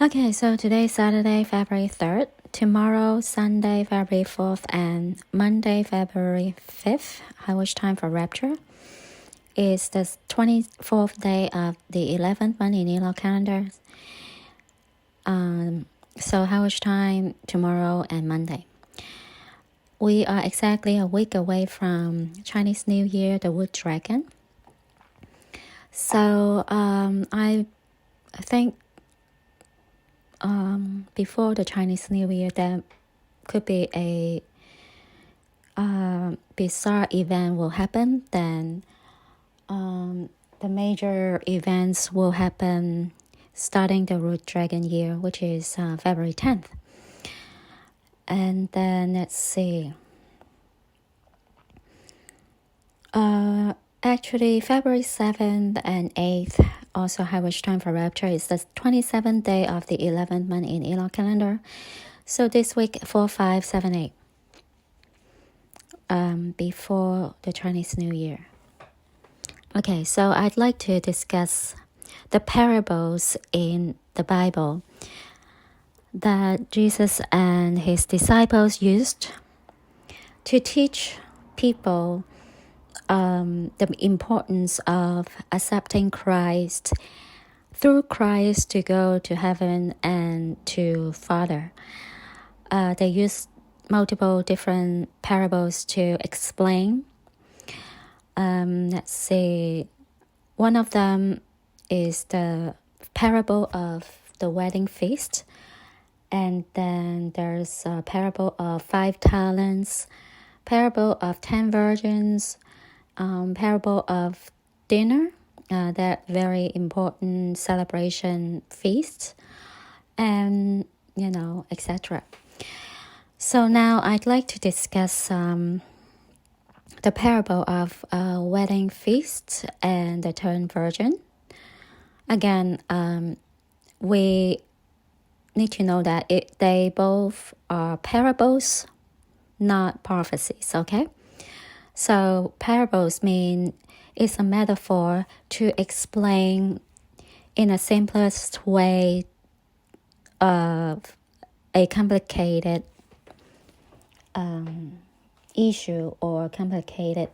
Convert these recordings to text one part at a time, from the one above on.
Okay, so today is Saturday, February 3rd. Tomorrow, Sunday, February 4th, and Monday, February 5th, which time for rapture, is the 24th day of the 11th month in Elul calendar. So which time tomorrow and Monday. We are exactly a week away from Chinese New Year, the Wood Dragon. So I think before the Chinese New Year, there could be a bizarre event will happen. Then the major events will happen starting the Wood Dragon year, which is February 10th. And then let's see. Actually, February 7th and 8th, also which time for rapture, is the 27th day of the 11th month in Elul calendar. So this week, 4, 5, 7, 8, before the Chinese New Year. Okay, so I'd like to discuss the parables in the Bible that Jesus and his disciples used to teach people the importance of accepting Christ, through Christ to go to heaven and to Father. They use multiple different parables to explain. Let's see. One of them is the parable of the wedding feast. And then there's a parable of 5 talents, parable of 10 virgins, parable of dinner, that very important celebration feast, and etc. So now I'd like to discuss the parable of wedding feast and the 10 virgin. Again, we need to know that they both are parables, not prophecies, okay? So parables mean it's a metaphor to explain in a simplest way of a complicated issue or complicated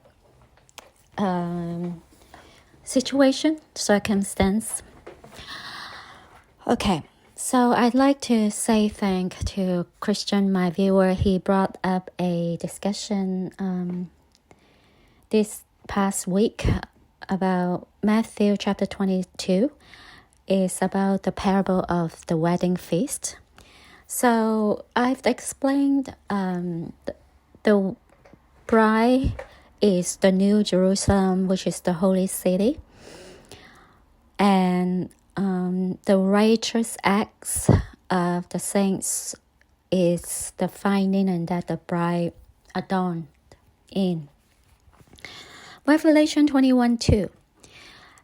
situation, circumstance. Okay, so I'd like to say thank to Christian, my viewer. He brought up a discussion this past week about Matthew chapter 22 is about the parable of the wedding feast. So I've explained the bride is the New Jerusalem, which is the holy city, and the righteous acts of the saints is the fine linen that the bride adorned in. Revelation 21:2.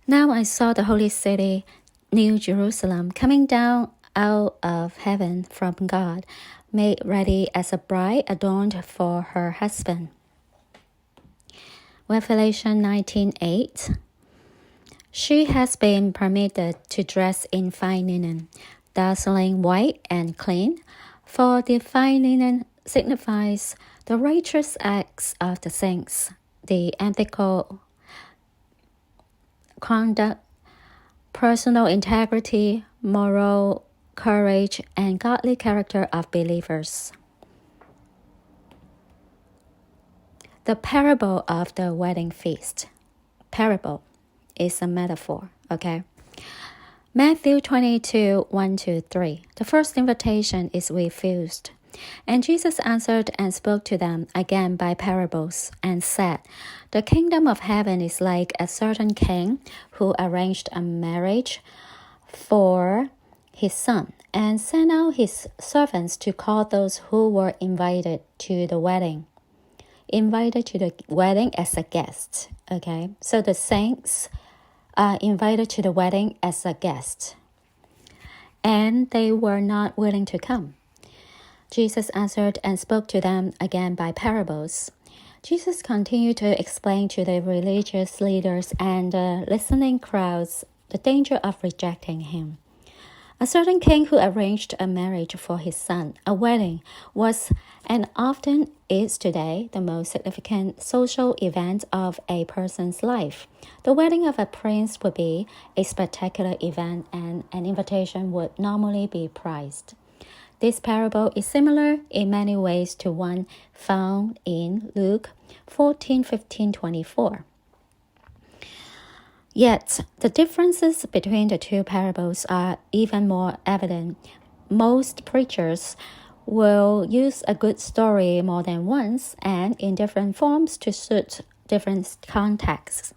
Now I saw the holy city, New Jerusalem, coming down out of heaven from God, made ready as a bride adorned for her husband. Revelation 19:8. She has been permitted to dress in fine linen, dazzling white and clean, for the fine linen signifies the righteous acts of the saints, the ethical conduct, personal integrity, moral courage, and godly character of believers. The parable of the wedding feast. Parable is a metaphor, okay? Matthew 22, 1-3. The first invitation is refused. And Jesus answered and spoke to them again by parables, and said, The kingdom of heaven is like a certain king who arranged a marriage for his son, and sent out his servants to call those who were invited to the wedding. Invited to the wedding as a guest, okay? So the saints are invited to the wedding as a guest, and they were not willing to come. Jesus answered and spoke to them again by parables. Jesus continued to explain to the religious leaders and the listening crowds the danger of rejecting him. A certain king who arranged a marriage for his son, a wedding, was and often is today the most significant social event of a person's life. The wedding of a prince would be a spectacular event and an invitation would normally be prized. This parable is similar in many ways to one found in Luke 14:15-24. Yet, the differences between the two parables are even more evident. Most preachers will use a good story more than once and in different forms to suit different contexts.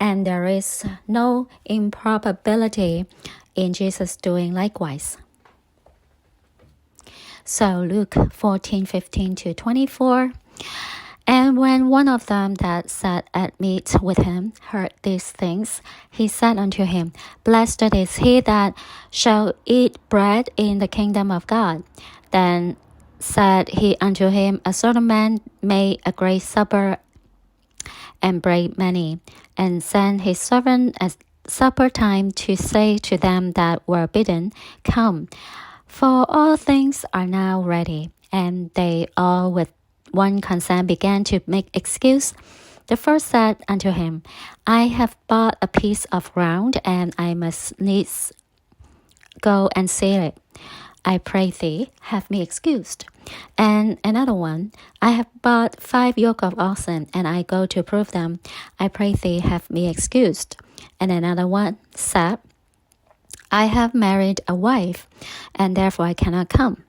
And there is no improbability in Jesus doing likewise. So Luke 14:15-24. And when one of them that sat at meat with him heard these things, he said unto him, Blessed is he that shall eat bread in the kingdom of God. Then said he unto him, A certain man made a great supper and brought many, and sent his servant at supper time to say to them that were bidden, Come, for all things are now ready. And they all with one consent began to make excuse. The first said unto him, I have bought a piece of ground, and I must needs go and see it. I pray thee, have me excused. And another one, I have bought 5 yoke of oxen, and I go to prove them. I pray thee, have me excused. And another one said, I have married a wife, and therefore I cannot come.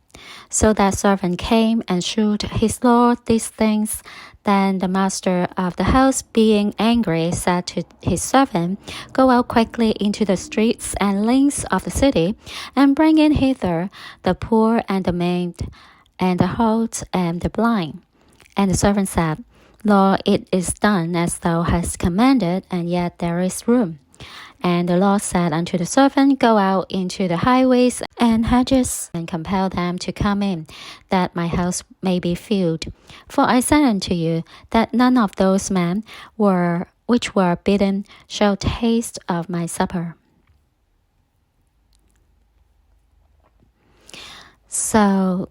So that servant came and shewed his lord these things. Then the master of the house, being angry, said to his servant, Go out quickly into the streets and lanes of the city, and bring in hither the poor and the maimed, and the halt and the blind. And the servant said, Lord, it is done as thou hast commanded, and yet there is room. And the Lord said unto the servant, Go out into the highways and hedges, and compel them to come in, that my house may be filled. For I said unto you, that none of those men which were bidden shall taste of my supper. So,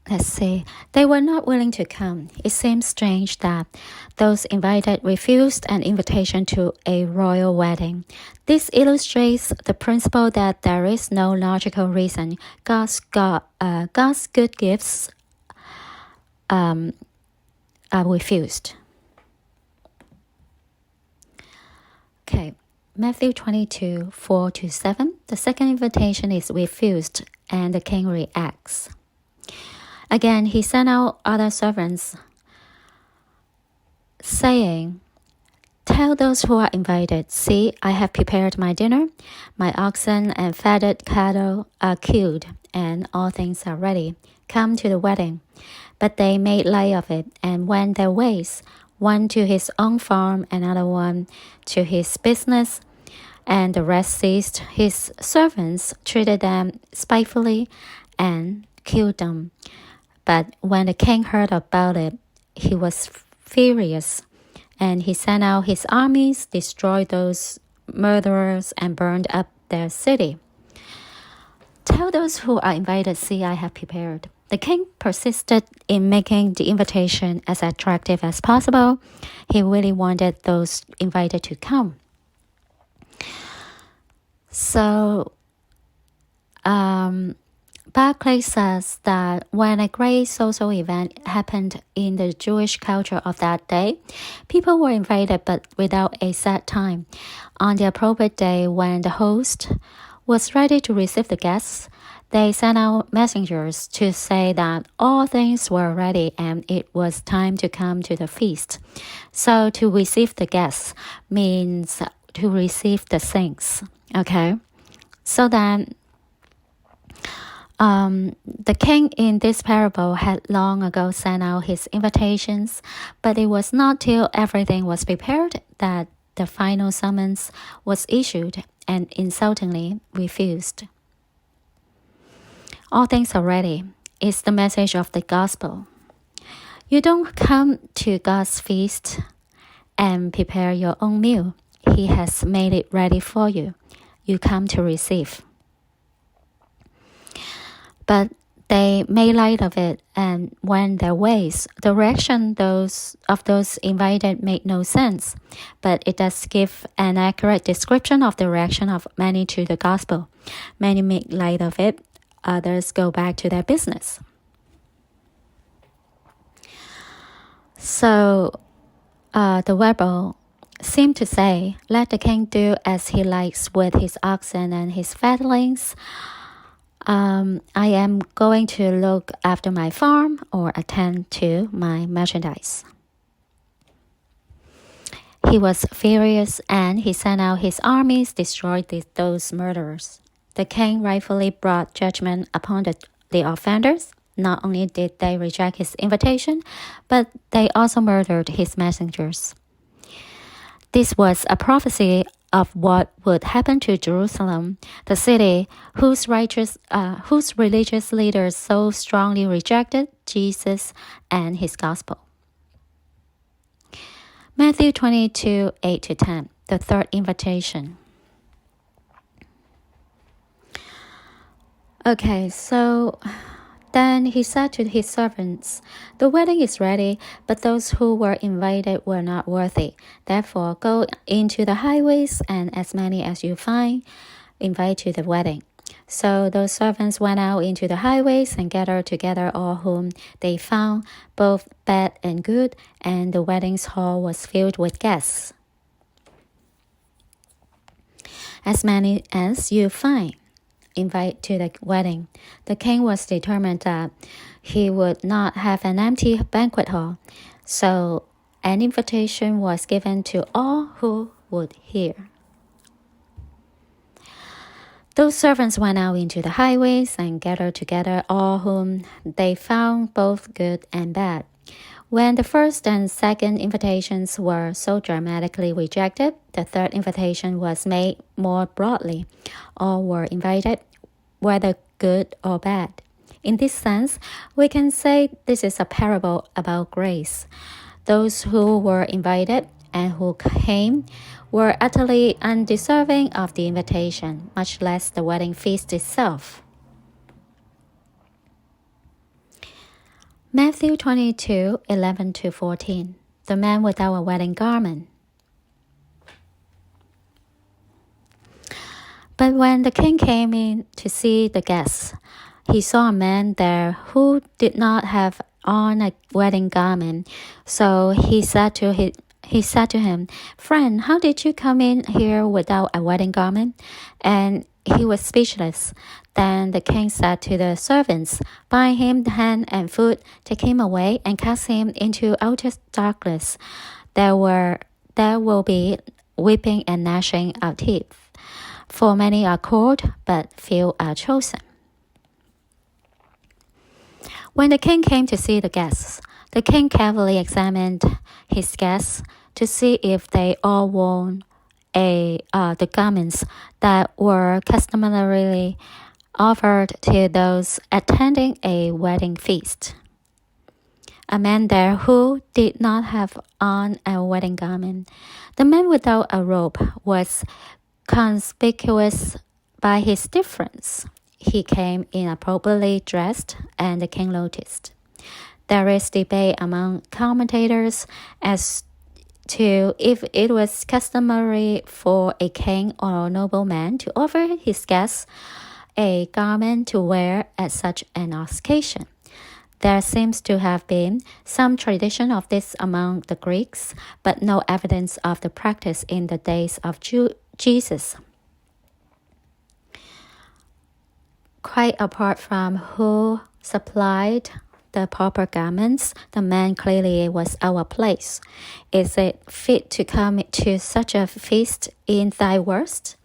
let's see. They were not willing to come. It seems strange that those invited refused an invitation to a royal wedding. This illustrates the principle that there is no logical reason God's good gifts are refused. Okay, Matthew 22:4-7. The second invitation is refused, and the king reacts. Again, he sent out other servants, saying, Tell those who are invited, See, I have prepared my dinner. My oxen and fatted cattle are killed, and all things are ready. Come to the wedding. But they made light of it, and went their ways, one to his own farm, another one to his business, and the rest seized his servants, treated them spitefully, and killed them. But when the king heard about it, he was furious, and he sent out his armies, destroyed those murderers, and burned up their city. Tell those who are invited, See, I have prepared. The king persisted in making the invitation as attractive as possible. He really wanted those invited to come. So, Barclay says that when a great social event happened in the Jewish culture of that day, people were invited but without a set time. On the appropriate day when the host was ready to receive the guests, they sent out messengers to say that all things were ready and it was time to come to the feast. So to receive the guests means to receive the saints. Okay? So then, the king in this parable had long ago sent out his invitations, but it was not till everything was prepared that the final summons was issued and insultingly refused. All things are ready is the message of the gospel. You don't come to God's feast and prepare your own meal. He has made it ready for you. you come to receive. But they made light of it and went their ways. The reaction of those invited made no sense, but it does give an accurate description of the reaction of many to the gospel. Many make light of it, others go back to their business. So the rebel seemed to say, "Let the king do as he likes with his oxen and his fatlings. I am going to look after my farm or attend to my merchandise." He was furious and he sent out his armies, destroyed those murderers. The king rightfully brought judgment upon the offenders. Not only did they reject his invitation, but they also murdered his messengers. This was a prophecy of what would happen to Jerusalem, the city whose religious leaders so strongly rejected Jesus and his gospel. Matthew 22, 8-10, the third invitation. Okay, so then he said to his servants, "The wedding is ready, but those who were invited were not worthy. Therefore, go into the highways, and as many as you find, invite to the wedding." So those servants went out into the highways and gathered together all whom they found, both bad and good, and the wedding hall was filled with guests. As many as you find, invite to the wedding. The king was determined that he would not have an empty banquet hall, so an invitation was given to all who would hear. Those servants went out into the highways and gathered together all whom they found, both good and bad. When the first and second invitations were so dramatically rejected, the third invitation was made more broadly. All were invited, whether good or bad. In this sense, we can say this is a parable about grace. Those who were invited and who came were utterly undeserving of the invitation, much less the wedding feast itself. Matthew 22, 11-14, the man without a wedding garment. But when the king came in to see the guests, he saw a man there who did not have on a wedding garment. So he said to him, "Friend, how did you come in here without a wedding garment?" And he was speechless. Then the king said to the servants, "Bind him hand and foot, take him away, and cast him into outer darkness. There will be weeping and gnashing of teeth. For many are called, but few are chosen." When the king came to see the guests, the king carefully examined his guests to see if they all wore the garments that were customarily offered to those attending a wedding feast. A man there who did not have on a wedding garment. The man without a robe was conspicuous by his difference. He came inappropriately dressed, and the king noticed. There is debate among commentators as to if it was customary for a king or a nobleman to offer his guests a garment to wear at such an occasion. There seems to have been some tradition of this among the Greeks, but no evidence of the practice in the days of Jesus. Quite apart from who supplied the proper garments, the man clearly was out of place. Is it fit to come to such a feast in thy worst?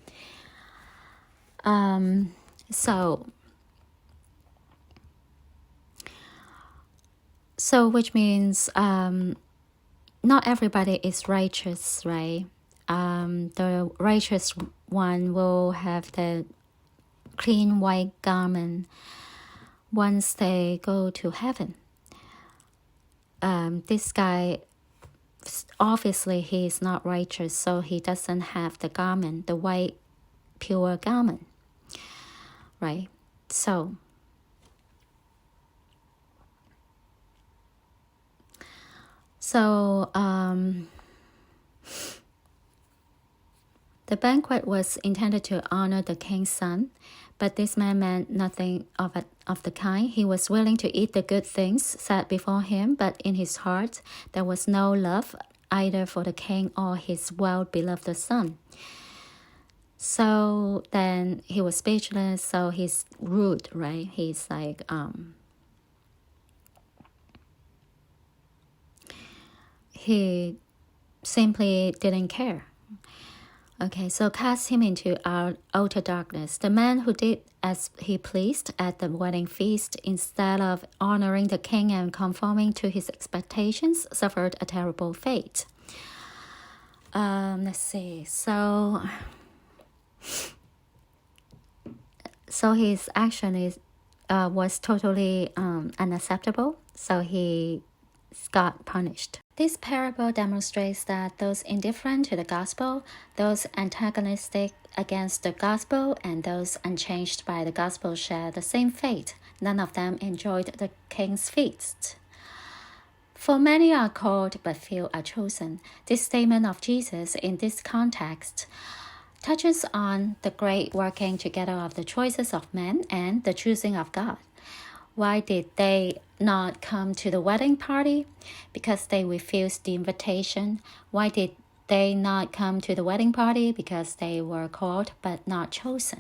So which means not everybody is righteous, right? The righteous one will have the clean white garment once they go to heaven. This guy, obviously he is not righteous, so he doesn't have the garment, the white pure garment, right? So the banquet was intended to honor the king's son, but this man meant nothing of the kind. He was willing to eat the good things set before him, but in his heart there was no love either for the king or his well-beloved son. So then he was speechless, so he's rude, right? He's like, he simply didn't care. Okay, so cast him into outer darkness. The man who did as he pleased at the wedding feast, instead of honoring the king and conforming to his expectations, suffered a terrible fate. Let's see. So his action was totally unacceptable. So he got punished. This parable demonstrates that those indifferent to the gospel, those antagonistic against the gospel, and those unchanged by the gospel share the same fate. None of them enjoyed the king's feast. For many are called, but few are chosen. This statement of Jesus in this context touches on the great working together of the choices of men and the choosing of God. Why did they not come to the wedding party? Because they refused the invitation. Why did they not come to the wedding party? Because they were called but not chosen.